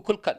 Kukulkan.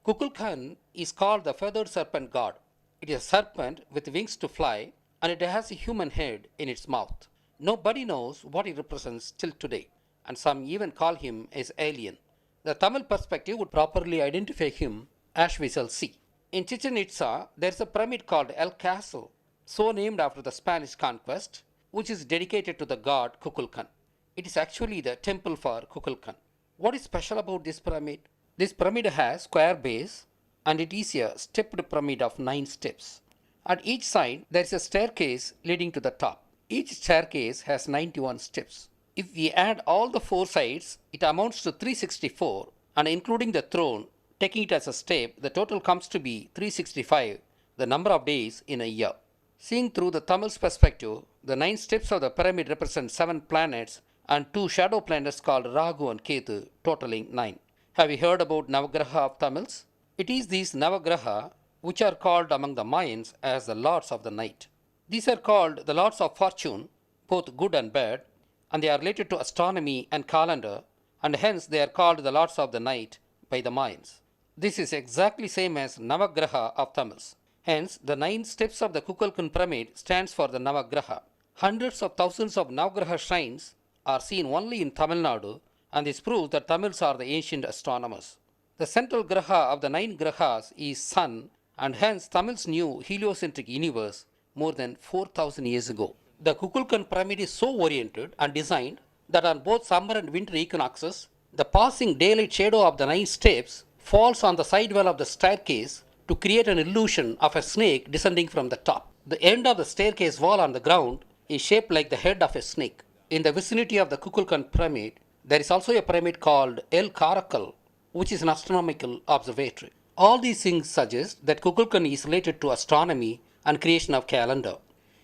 Kukulkan is called the feathered serpent god. It is a serpent with wings to fly and it has a human head in its mouth. Nobody knows what it represents till today, and some even call him as alien. The Tamil perspective would properly identify him as we shall see. In Chichen Itza, there is a pyramid called El Castle, so named after the Spanish conquest, which is dedicated to the god Kukulkan. It is actually the temple for Kukulkan. What is special about this pyramid? This pyramid has square base and it is a stepped pyramid of 9 steps. At each side there is a staircase leading to the top. Each staircase has 91 steps. If we add all the 4 sides, it amounts to 364, and including the throne, taking it as a step, the total comes to be 365, the number of days in a year. Seeing through the Tamil's perspective, the 9 steps of the pyramid represent 7 planets and 2 shadow planets called Rahu and Ketu, totaling 9. Have you heard about Navagraha of Tamils? It is these Navagraha which are called among the Mayans as the lords of the night. These are called the lords of fortune, both good and bad, and they are related to astronomy and calendar, and hence they are called the lords of the night by the Mayans. This is exactly same as Navagraha of Tamils. Hence, the 9 steps of the Kukulkan pyramid stands for the Navagraha. Hundreds of thousands of Navagraha shrines are seen only in Tamil Nadu, and this proves that Tamils are the ancient astronomers. The central Graha of the 9 Grahas is Sun, and hence Tamils knew heliocentric universe more than 4,000 years ago. The Kukulkan pyramid is so oriented and designed that on both summer and winter equinoxes, the passing daylight shadow of the 9 steps falls on the side wall of the staircase to create an illusion of a snake descending from the top. The end of the staircase wall on the ground is shaped like the head of a snake. In the vicinity of the Kukulkan pyramid, there is also a pyramid called El Karakal, which is an astronomical observatory. All these things suggest that Kukulkan is related to astronomy and creation of calendar.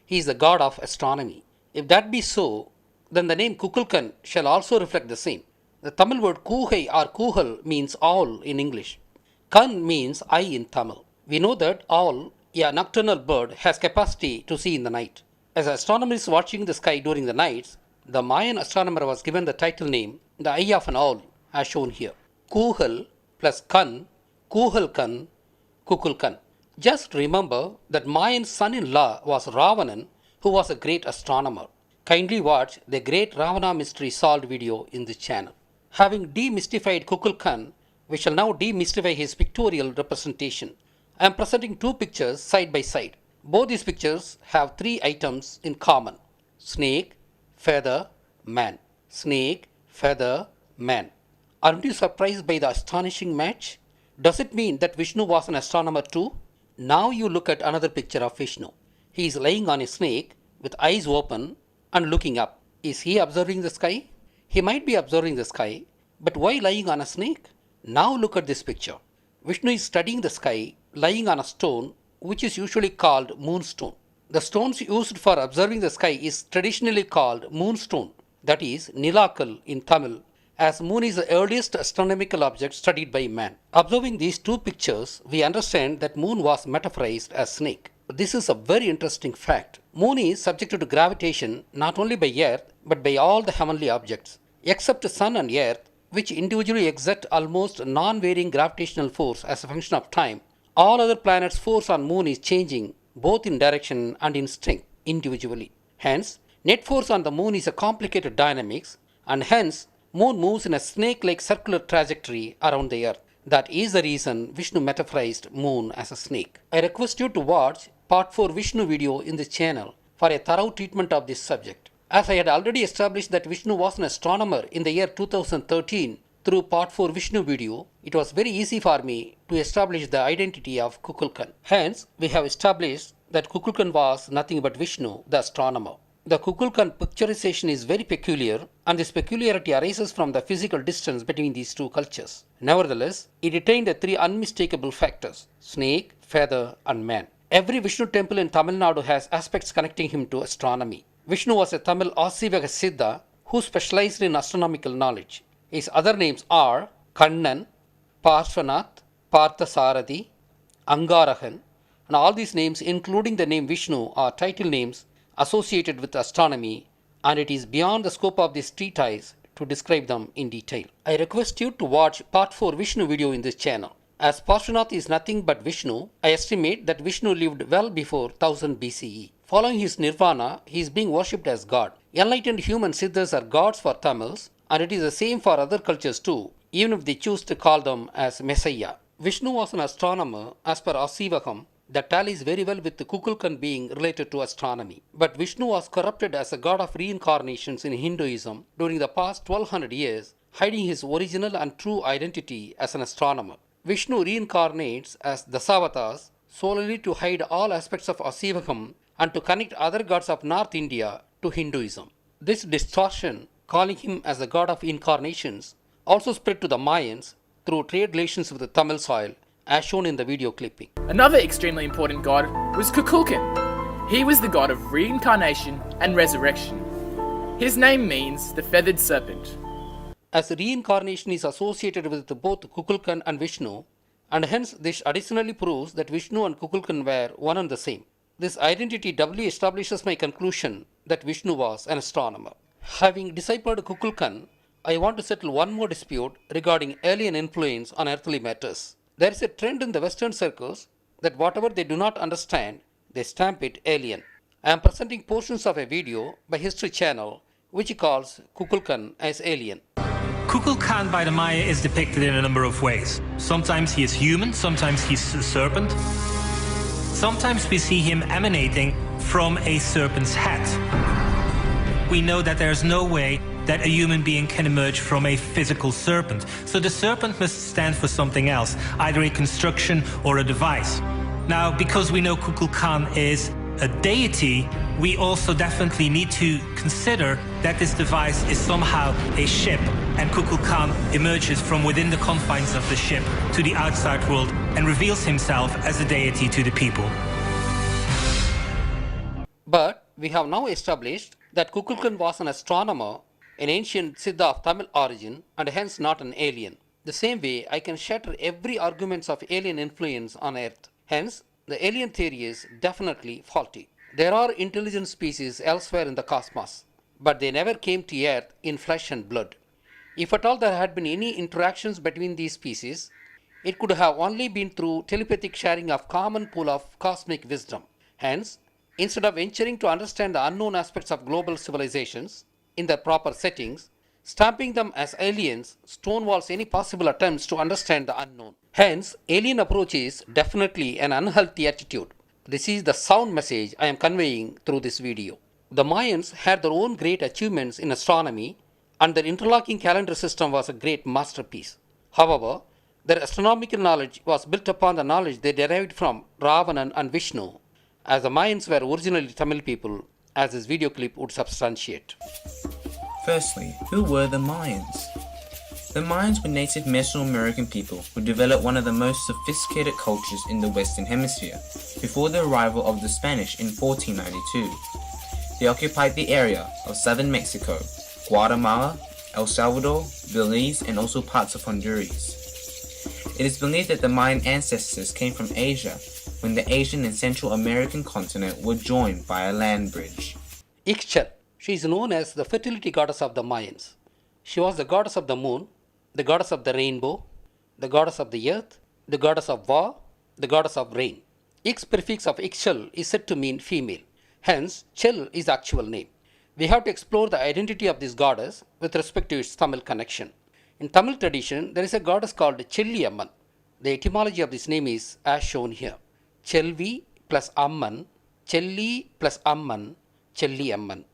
He is the god of astronomy. If that be so, then the name Kukulkan shall also reflect the same. The Tamil word Kuhai or Kuhal means owl in English. Kan means eye in Tamil. We know that owl, a nocturnal bird, has capacity to see in the night. As an astronomer is watching the sky during the nights, the Mayan astronomer was given the title name, the eye of an owl, as shown here. Kuhal plus Kan, Kuhalkan, Kukulkan. Just remember that Mayan's son-in-law was Ravanan, who was a great astronomer. Kindly watch the Great Ravana Mystery Solved video in this channel. Having demystified Kukulkan, we shall now demystify his pictorial representation. I am presenting 2 pictures side by side. Both these pictures have 3 items in common: snake, feather, man. Snake, feather, man. Aren't you surprised by the astonishing match? Does it mean that Vishnu was an astronomer too? Now you look at another picture of Vishnu. He is lying on a snake with eyes open and looking up. Is he observing the sky? He might be observing the sky, but why lying on a snake? Now look at this picture. Vishnu is studying the sky, lying on a stone which is usually called moonstone. The stones used for observing the sky is traditionally called moonstone, that is Nilakal in Tamil, as moon is the earliest astronomical object studied by man. Observing these 2 pictures, we understand that moon was metaphorized as snake. This is a very interesting fact. Moon is subjected to gravitation not only by Earth but by all the heavenly objects. Except Sun and Earth, which individually exert almost non-varying gravitational force as a function of time, all other planets' force on moon is changing both in direction and in strength individually. Hence, net force on the moon is a complicated dynamics, and hence moon moves in a snake-like circular trajectory around the earth. That is the reason Vishnu metaphorized moon as a snake. I request you to watch part 4 Vishnu video in this channel for a thorough treatment of this subject. As I had already established that Vishnu was an astronomer in the year 2013 through part 4 Vishnu video, it was very easy for me to establish the identity of Kukulkan. Hence, we have established that Kukulkan was nothing but Vishnu, the astronomer. The Kukulkan picturization is very peculiar, and this peculiarity arises from the physical distance between these 2 cultures. Nevertheless, it retained the 3 unmistakable factors: snake, feather, and man. Every Vishnu temple in Tamil Nadu has aspects connecting him to astronomy. Vishnu was a Tamil Asivaga Siddha who specialized in astronomical knowledge. His other names are Kannan, Parshvanath, Parthasarathi, Angarahan, and all these names, including the name Vishnu, are title names associated with astronomy, and it is beyond the scope of this treatise to describe them in detail. I request you to watch part 4 Vishnu video in this channel. As Parshvanath is nothing but Vishnu, I estimate that Vishnu lived well before 1000 BCE. Following his nirvana, he is being worshipped as God. Enlightened human siddhas are gods for Tamils, and it is the same for other cultures too, even if they choose to call them as Messiah. Vishnu was an astronomer as per Asivakam that tallies very well with the Kukulkan being related to astronomy. But Vishnu was corrupted as a god of reincarnations in Hinduism during the past 1200 years, hiding his original and true identity as an astronomer. Vishnu reincarnates as Dasavatars solely to hide all aspects of Asivakam and to connect other gods of North India to Hinduism. This distortion, calling him as the god of incarnations, also spread to the Mayans through trade relations with the Tamil soil, as shown in the video clipping. Another extremely important god was Kukulkan. He was the god of reincarnation and resurrection. His name means the feathered serpent. As reincarnation is associated with both Kukulkan and Vishnu, and hence this additionally proves that Vishnu and Kukulkan were one and the same. This identity doubly establishes my conclusion that Vishnu was an astronomer. Having deciphered Kukulkan, I want to settle one more dispute regarding alien influence on earthly matters. There is a trend in the Western circles that whatever they do not understand, they stamp it alien. I am presenting portions of a video by History Channel which calls Kukulkan as alien. Kukulkan by the Maya is depicted in a number of ways. Sometimes he is human, sometimes he's a serpent. Sometimes we see him emanating from a serpent's head. We know that there's no way that a human being can emerge from a physical serpent. So the serpent must stand for something else, either a construction or a device. Now, because we know Kukulkan is a deity, we also definitely need to consider that this device is somehow a ship, and Kukulkan emerges from within the confines of the ship to the outside world and reveals himself as a deity to the people. But we have now established that Kukulkan was an astronomer, an ancient Siddha of Tamil origin, and hence not an alien. The same way, I can shatter every argument of alien influence on Earth. Hence, the alien theory is definitely faulty. There are intelligent species elsewhere in the cosmos, but they never came to Earth in flesh and blood. If at all there had been any interactions between these species, it could have only been through telepathic sharing of common pool of cosmic wisdom. Hence, instead of venturing to understand the unknown aspects of global civilizations in their proper settings, stamping them as aliens stonewalls any possible attempts to understand the unknown. Hence, alien approach is definitely an unhealthy attitude. This is the sound message I am conveying through this video. The Mayans had their own great achievements in astronomy, and their interlocking calendar system was a great masterpiece. However, their astronomical knowledge was built upon the knowledge they derived from Ravanan and Vishnu, as the Mayans were originally Tamil people, as this video clip would substantiate. Firstly, who were the Mayans? The Mayans were native Mesoamerican people who developed one of the most sophisticated cultures in the Western Hemisphere before the arrival of the Spanish in 1492. They occupied the area of southern Mexico, Guatemala, El Salvador, Belize, and also parts of Honduras. It is believed that the Mayan ancestors came from Asia when the Asian and Central American continent were joined by a land bridge. Ixchel, she is known as the fertility goddess of the Mayans. She was the goddess of the moon, the goddess of the rainbow, the goddess of the earth, the goddess of war, the goddess of rain. Ix prefix of Ixchel is said to mean female. Hence, Chel is the actual name. We have to explore the identity of this goddess with respect to its Tamil connection. In Tamil tradition, there is a goddess called Chelli Amman. The etymology of this name is as shown here. Chelvi plus Amman, Chelli plus Amman, Chelli Amman.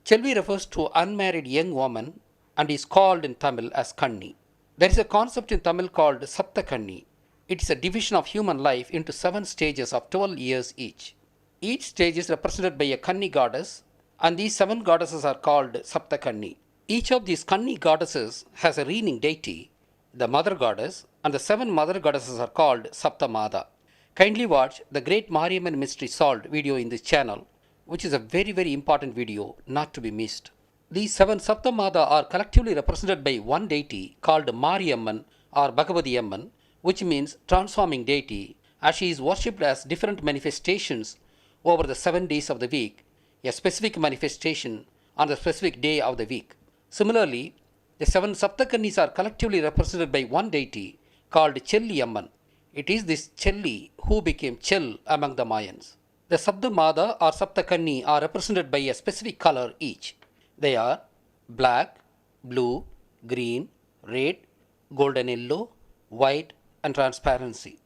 Chelvi refers to unmarried young woman and is called in Tamil as Kanni. There is a concept in Tamil called Sapta Kanni. It is a division of human life into 7 stages of 12 years each. Each stage is represented by a Kanni goddess, and these 7 goddesses are called Sapta Kanni. Each of these Kanni goddesses has a reigning deity, the mother goddess, and the 7 mother goddesses are called Sapta Mada. Kindly watch the Great Mariamman Mystery Solved video in this channel, which is a very important video not to be missed. These 7 Saptamada are collectively represented by one deity called Mariamman or Bhagavati Amman, which means transforming deity, as she is worshipped as different manifestations over the 7 days of the week, a specific manifestation on the specific day of the week. Similarly, The seven Saptakannis are collectively represented by one deity called Chelliyamman. It is this Chelli who became Chell among the Mayans. The Sabdamada or Saptakanni are represented by a specific color each. They are black, blue, green, red, golden yellow, white, and transparency.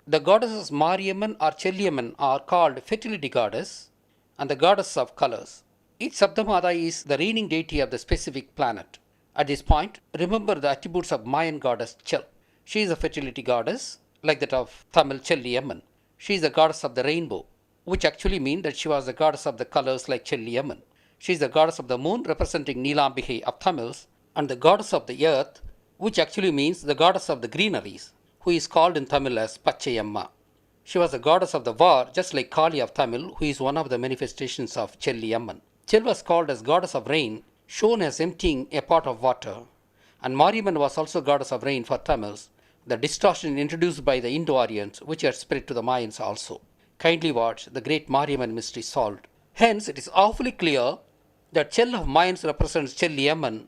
The goddesses Mariamman or Chelliyamman are called fertility goddess and the goddess of colors. Each Sabdamada is the reigning deity of the specific planet. At this point, remember the attributes of Mayan goddess Chell. She is a fertility goddess, like that of Tamil Chinthanaiyalar. She is the goddess of the rainbow, which actually means that she was the goddess of the colors like Chelliyamman. She is the goddess of the moon, representing Neelambike of Tamils, and the goddess of the earth, which actually means the goddess of the greeneries, who is called in Tamil as Pachayamma. She was the goddess of the war, just like Kali of Tamil, who is one of the manifestations of Chelliyamman. Chell was called as goddess of rain, shown as emptying a pot of water, and Mariamman was also goddess of rain for Tamils, the distortion introduced by the Indo-Aryans, which had spread to the Mayans also. Kindly watch the great Mariamman mystery solved. Hence, it is awfully clear that Chell of Mayans represents Chelliyamman,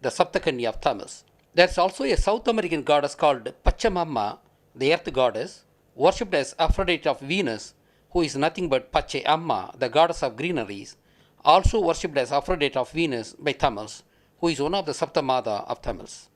the Saptakanni of Tamils. There is also a South American goddess called Pachamamma, the earth goddess, worshipped as Aphrodite of Venus, who is nothing but Pache Amma, the goddess of greeneries, also worshipped as Aphrodite of Venus by Tamils, who is one of the Saptamada of Tamils.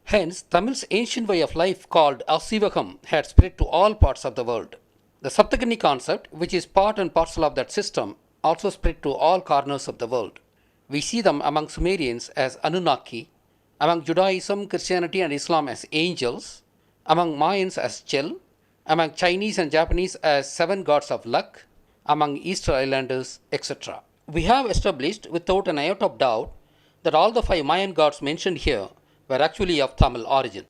Hence, Tamil's ancient way of life called Asivagam had spread to all parts of the world. The Saptakanni concept, which is part and parcel of that system, also spread to all corners of the world. We see them among Sumerians as Anunnaki, among Judaism, Christianity, and Islam as angels, among Mayans as Chell, among Chinese and Japanese as seven gods of luck, among Easter Islanders, etc. We have established without an iota of doubt that all the five Mayan gods mentioned here were actually of Tamil origin.